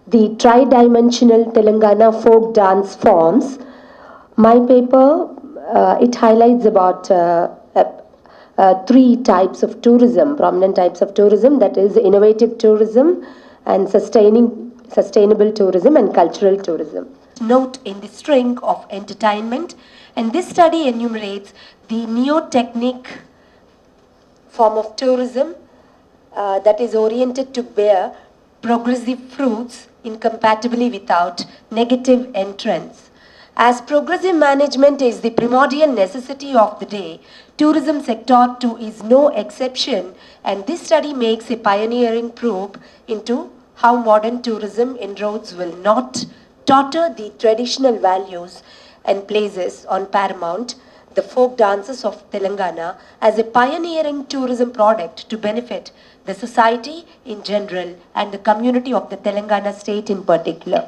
the Tridimensional Telangana Folk Dance Forms. My paper, it highlights about three types of tourism, prominent types of tourism, that is innovative tourism and sustainable tourism and cultural tourism. Note in the string of entertainment, and this study enumerates the neo-technique form of tourism that is oriented to bear progressive fruits incompatibly without negative entrance. As progressive management is the primordial necessity of the day, tourism sector too is no exception, and this study makes a pioneering probe into how modern tourism inroads will not totter the traditional values and places on paramount the folk dances of Telangana as a pioneering tourism product to benefit the society in general and the community of the Telangana state in particular.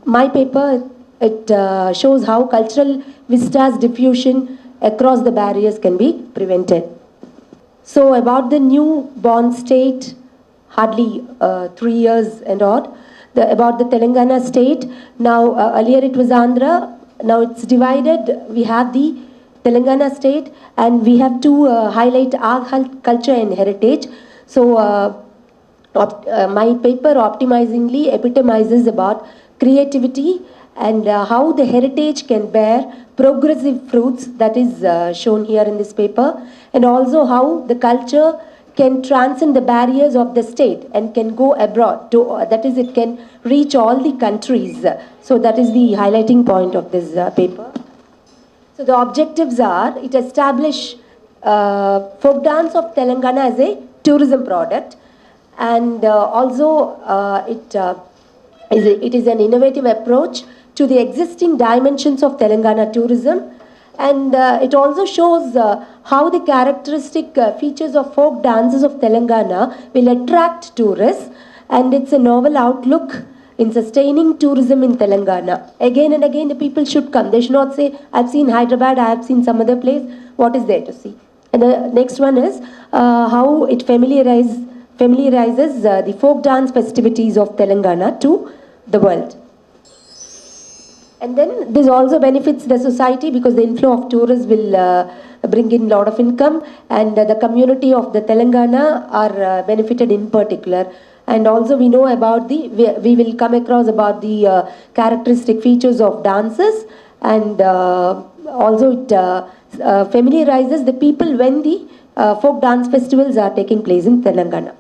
My paper, it shows how cultural vistas diffusion across the barriers can be prevented. So about the newborn state, hardly 3 years and odd, about the Telangana state. Now earlier it was Andhra, now it's divided. We have the Telangana state, and we have to highlight our culture and heritage. So my paper optimizingly epitomizes about creativity and how the heritage can bear progressive fruits, that is shown here in this paper, and also how the culture can transcend the barriers of the state and can go abroad, to, that is, it can reach all the countries. So that is the highlighting point of this paper. So the objectives are, it establish folk dance of Telangana as a tourism product, and also it is an innovative approach to the existing dimensions of Telangana tourism, and it also shows how the characteristic features of folk dances of Telangana will attract tourists, and it's a novel outlook in sustaining tourism in Telangana. Again and again the people should come. They should not say, I've seen Hyderabad, I have seen some other place. What is there to see? And the next one is how it familiarizes the folk dance festivities of Telangana to the world. And then this also benefits the society because the inflow of tourists will bring in a lot of income, and the community of the Telangana are benefited in particular. And also we know about we will come across about the characteristic features of dances, and also it familiarizes the people when the folk dance festivals are taking place in Telangana.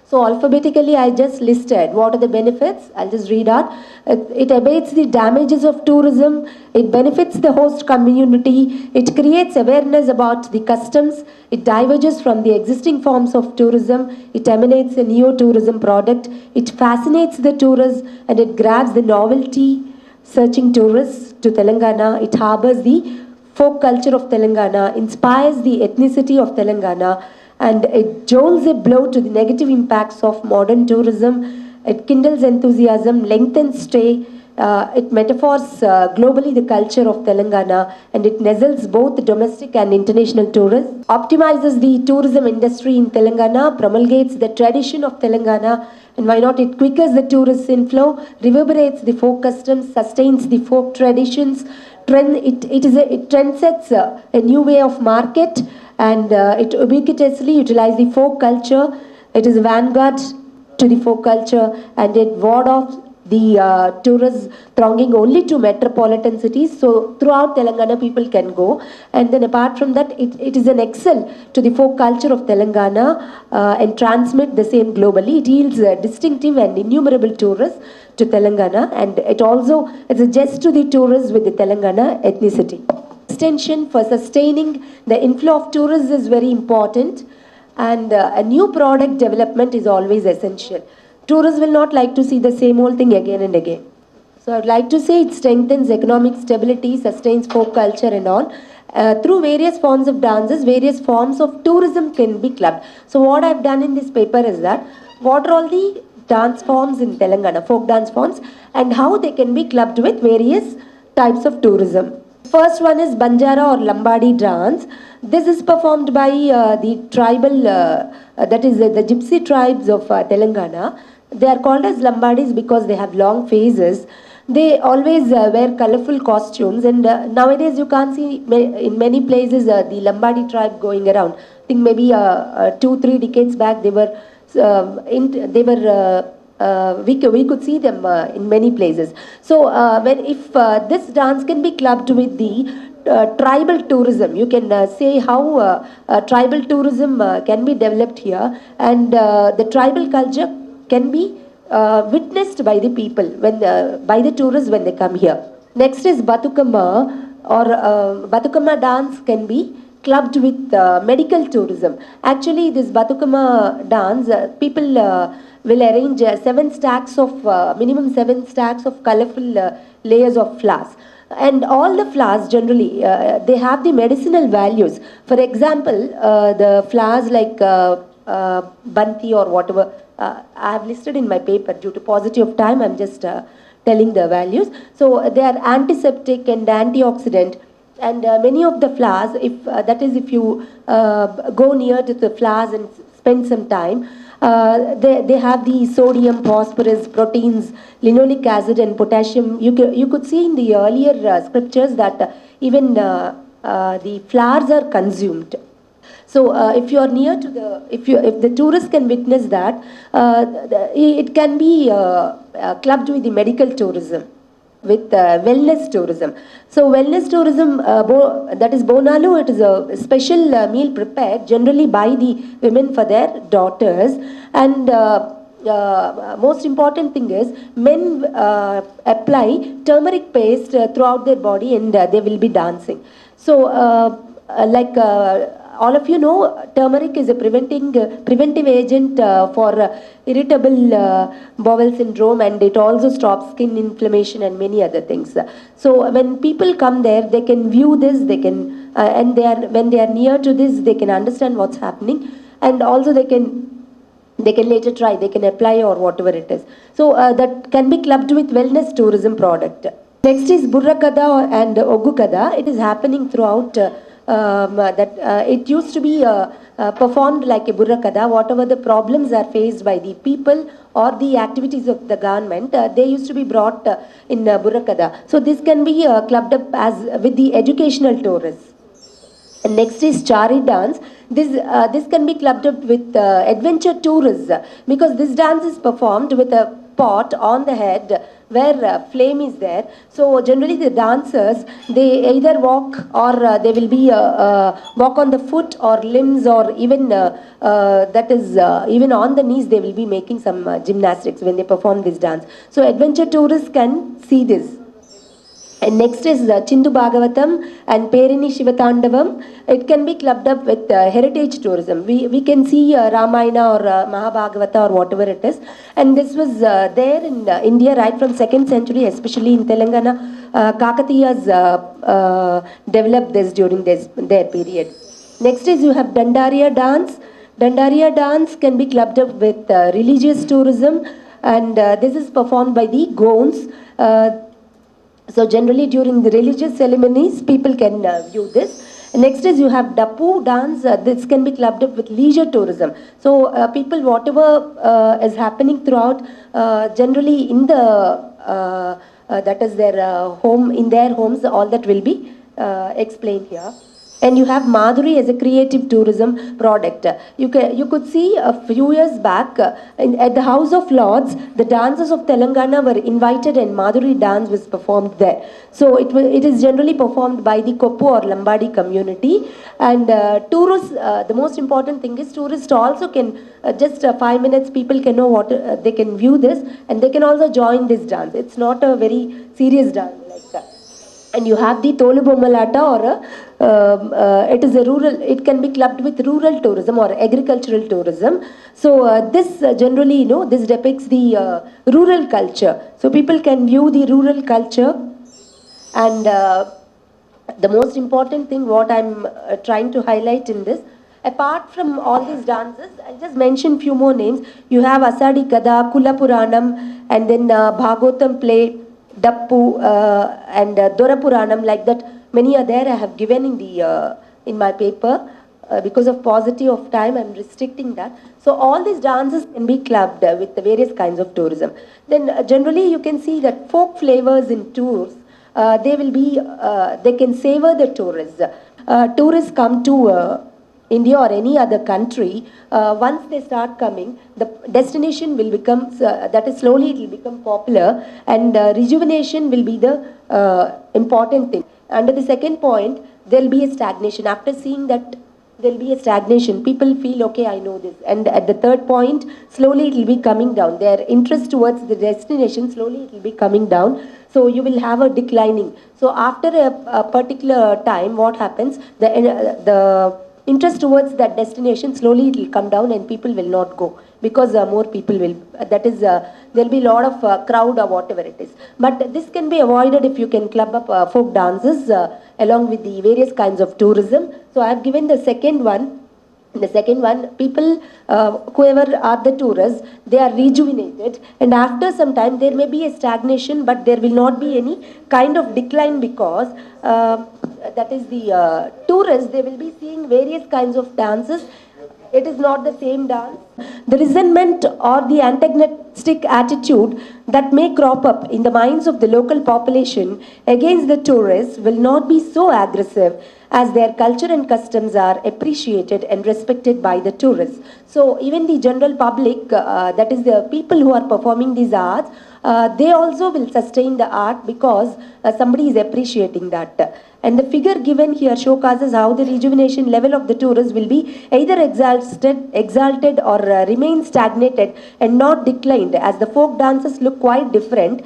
So alphabetically I just listed what are the benefits. I'll just read out. It abates the damages of tourism, it benefits the host community, it creates awareness about the customs, it diverges from the existing forms of tourism, it emanates a neo-tourism product, it fascinates the tourists, and it grabs the novelty searching tourists to Telangana, it harbors the folk culture of Telangana, inspires the ethnicity of Telangana, and it jolts a blow to the negative impacts of modern tourism. It kindles enthusiasm, lengthens stay, it metaphors globally the culture of Telangana, and it nuzzles both domestic and international tourists, optimizes the tourism industry in Telangana, promulgates the tradition of Telangana, and why not, it quickens the tourist inflow, reverberates the folk customs, sustains the folk traditions, it trendsets a new way of market, and it ubiquitously utilizes the folk culture. It is a vanguard to the folk culture, and it ward off the tourists thronging only to metropolitan cities. So throughout Telangana people can go, and then apart from that it is an excel to the folk culture of Telangana and transmit the same globally. It yields distinctive and innumerable tourists to Telangana, and it's a jest to the tourists with the Telangana ethnicity. Extension for sustaining the inflow of tourists is very important, and a new product development is always essential. Tourists will not like to see the same old thing again and again. So I'd like to say it strengthens economic stability, sustains folk culture and all. Through various forms of dances, various forms of tourism can be clubbed. So what I've done in this paper is that what are all the dance forms in Telangana, folk dance forms, and how they can be clubbed with various types of tourism. First one is Banjara or Lambadi dance. This is performed by the tribal, that is the gypsy tribes of Telangana. They are called as Lambadis because they have long faces. They always wear colorful costumes, and nowadays you can't see in many places the Lambadi tribe going around. I think maybe 2-3 decades back they were we could see them in many places. So if this dance can be clubbed with the tribal tourism, you can say how tribal tourism can be developed here, and the tribal culture can be witnessed by the people by the tourists when they come here. Next is Batukama, or Batukama dance can be clubbed with medical tourism. Actually, this Batukama dance, people will arrange minimum 7 stacks of colorful layers of flowers. And all the flowers generally, they have the medicinal values. For example, the flowers like Banti or whatever, I have listed in my paper. Due to paucity of time, I'm just telling the values. So they are antiseptic and antioxidant. And many of the flowers, if you go near to the flowers and spend some time, they have the sodium, phosphorus, proteins, linoleic acid, and potassium. You could see in the earlier scriptures that even the flowers are consumed. So if you are near to if the tourist can witness that, it can be clubbed with the medical tourism, with wellness tourism. So wellness tourism, that is Bonalu, it is a special meal prepared generally by the women for their daughters. And most important thing is, men apply turmeric paste throughout their body, and they will be dancing. So all of you know, turmeric is a preventive agent for irritable bowel syndrome, and it also stops skin inflammation and many other things. So when people come there, they can view this, they can and when they are near to this, they can understand what's happening, and also they can later try, they can apply or whatever it is. So that can be clubbed with wellness tourism product. Next is Burrakada and Ogukada. It is happening throughout. It used to be performed like a Burrakada. Whatever the problems are faced by the people or the activities of the government, they used to be brought in Burrakada. So this can be clubbed up as with the educational tourists. And next is Chari dance. This can be clubbed up with adventure tourists, because this dance is performed with a pot on the head where flame is there. So generally the dancers, they either walk or they will be walk on the foot or limbs, or even even on the knees they will be making some gymnastics when they perform this dance. So adventure tourists can see this. And next is Chindu Bhagavatam and Perini Shivatandavam. It can be clubbed up with heritage tourism. We can see Ramayana or Mahabhagavata or whatever it is. And this was there in India right from 2nd century, especially in Telangana. Kakatiyas developed this during their period. Next is you have Pandaria Dance. Pandaria Dance can be clubbed up with religious tourism, and this is performed by the Gonds. So generally during the religious ceremonies, people can view this. Next is you have Dapu dance. This can be clubbed up with leisure tourism. So people, whatever is happening throughout, generally in the that is their home, in their homes, all that will be explained here. And you have Madhuri as a creative tourism product. You could see a few years back at the House of Lords, the dancers of Telangana were invited and Madhuri dance was performed there. So it is generally performed by the Koppu or Lambadi community. And tourists, the most important thing is tourists also can, just 5 minutes, people can know what, they can view this, and they can also join this dance. It's not a very serious dance like that. And you have the Tolu Bommalata, or it is a rural, it can be clubbed with rural tourism or agricultural tourism. So this generally, this depicts the rural culture. So people can view the rural culture. And the most important thing what I'm trying to highlight in this, apart from all these dances, I'll just mention few more names. You have Asadi Kada, Kula Puranam, and then Bhagavatam play, Dappu, and Dora Puranam, like that. Many are there. I have given in the in my paper. because of paucity of time, I'm restricting that. So all these dances can be clubbed with the various kinds of tourism. Then generally you can see that folk flavors in tours, they can savor the tourists. Tourists come to India or any other country, once they start coming, the destination will become, that is slowly it will become popular, and rejuvenation will be the important thing. Under the second point, there will be a stagnation. After seeing that, there will be a stagnation. People feel, okay, I know this. And at the third point, slowly it will be coming down. Their interest towards the destination, slowly it will be coming down. So you will have a declining. So after a particular time, what happens? The interest towards that destination, slowly it will come down and people will not go, because more people will, that is, there will be a lot of crowd or whatever it is. But this can be avoided if you can club up folk dances along with the various kinds of tourism. So I have given the second one. The second one, people, whoever are the tourists, they are rejuvenated, and after some time there may be a stagnation, but there will not be any kind of decline, because that is the tourists, they will be seeing various kinds of dances. It is not the same dance. The resentment or the antagonistic attitude that may crop up in the minds of the local population against the tourists will not be so aggressive, as their culture and customs are appreciated and respected by the tourists. So even the general public, that is the people who are performing these arts, they also will sustain the art, because somebody is appreciating that. And the figure given here showcases how the rejuvenation level of the tourists will be either exalted or remain stagnated and not declined, as the folk dances look quite different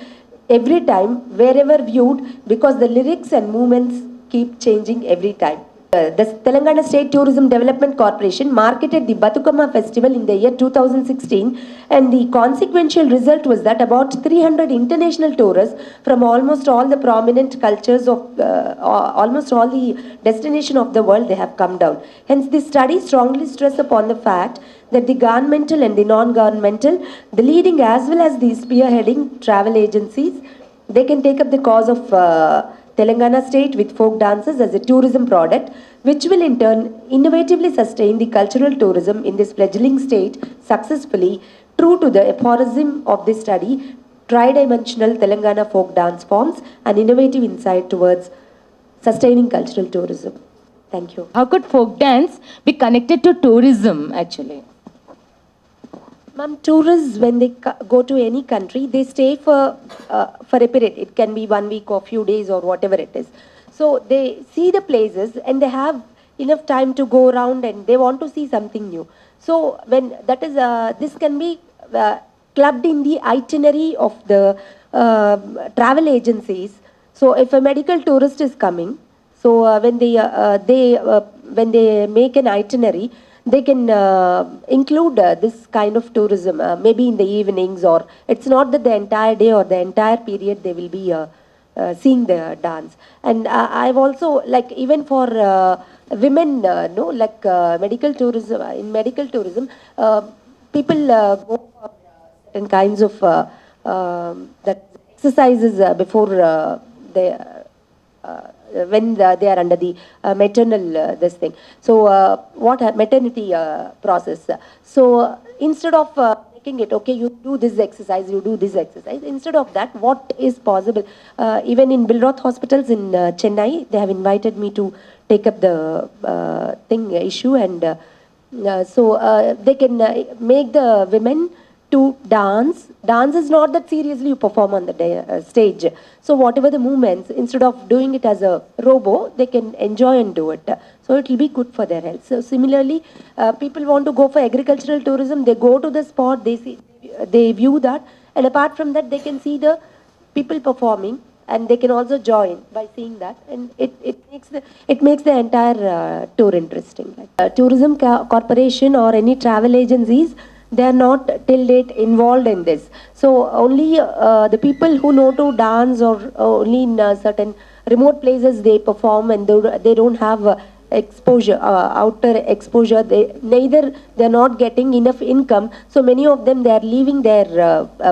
every time wherever viewed, because the lyrics and movements keep changing every time. The Telangana State Tourism Development Corporation marketed the Batukama festival in the year 2016, and the consequential result was that about 300 international tourists from almost all the prominent cultures of almost all the destinations of the world, they have come down. Hence, this study strongly stressed upon the fact that the governmental and the non-governmental, the leading as well as the spearheading travel agencies, they can take up the cause of Telangana state with folk dances as a tourism product, which will in turn innovatively sustain the cultural tourism in this fledgling state successfully, true to the aphorism of this study, Tridimensional Telangana folk dance forms, an innovative insight towards sustaining cultural tourism. Thank you. How could folk dance be connected to tourism actually? Ma'am, tourists, when they go to any country, they stay for a period. It can be 1 week or few days or whatever it is. So they see the places and they have enough time to go around and they want to see something new. So when that is, this can be clubbed in the itinerary of the travel agencies. So if a medical tourist is coming, so when they make an itinerary, they can include this kind of tourism, maybe in the evenings, or it's not that the entire day or the entire period they will be seeing the dance. And I've also, like, even for women, medical tourism, in medical tourism, people go for certain kinds of that exercises before they when they are under the maternal this thing. So maternity process. So instead of making it, okay, you do this exercise, you do this exercise, instead of that, what is possible? Even in Bilroth hospitals in Chennai, they have invited me to take up the issue, and so they can make the women to dance. Dance is not that seriously you perform on the stage. So whatever the movements, instead of doing it as a robo, they can enjoy and do it. So it will be good for their health. So similarly, people want to go for agricultural tourism. They go to the spot, they see, they view that, and apart from that, they can see the people performing, and they can also join by seeing that, and it makes the entire tour interesting. Like, tourism corporation or any travel agencies, they are not till date involved in this. So only the people who know to dance, or only in certain remote places they perform, and they don't have exposure, outer exposure. They are not getting enough income. So many of them, they are leaving their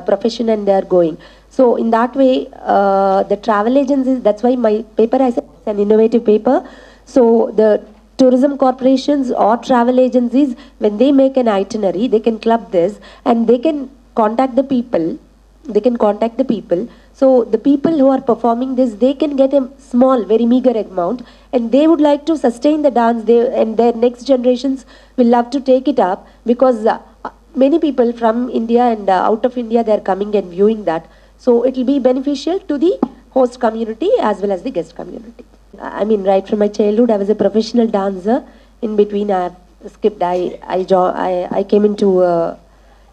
profession and they are going. So in that way, the travel agencies, that's why my paper, I said, it's an innovative paper. So the tourism corporations or travel agencies, when they make an itinerary, they can club this and they can contact the people. They can contact the people. So the people who are performing this, they can get a small, very meager amount, and they would like to sustain the dance. And their next generations will love to take it up, because many people from India and out of India, they are coming and viewing that. So it will be beneficial to the host community as well as the guest community. I mean, right from my childhood, I was a professional dancer. In between, I skipped. I came into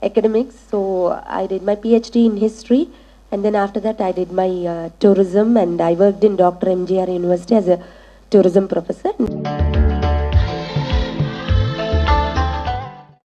academics, so I did my PhD in history, and then after that, I did my tourism, and I worked in Dr. MGR University as a tourism professor.